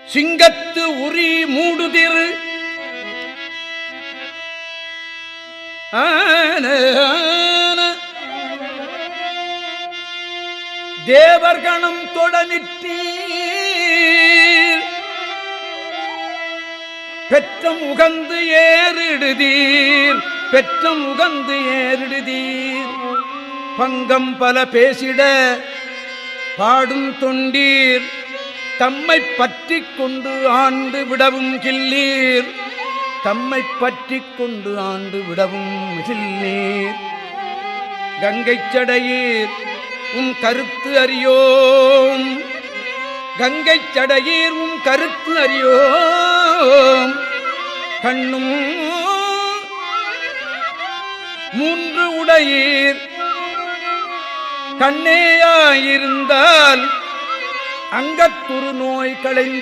சிங்கத்து உரி மூடுதிரு தேவர்கணம் தொடனிட்டீர் பெற்றம் உகந்து ஏறிடுதீர் பெற்றம் உகந்து ஏறிடுதீர் பங்கம் பல பேசிட பாடும் தொண்டீர் தம்மை பற்றி கொண்டு ஆண்டு விடவும் கில்லீர் தம்மை பற்றி கொண்டு ஆண்டு விடவும் கில்லீர் கங்கை சடையீர் உம் கருத்து அறியோம் கங்கை சடையீர் உம் கருத்து அறியோம் கண்ணும் மூன்று உடையீர் கண்ணேயாயிருந்தால் அங்கத்துரு நோய் களைந்து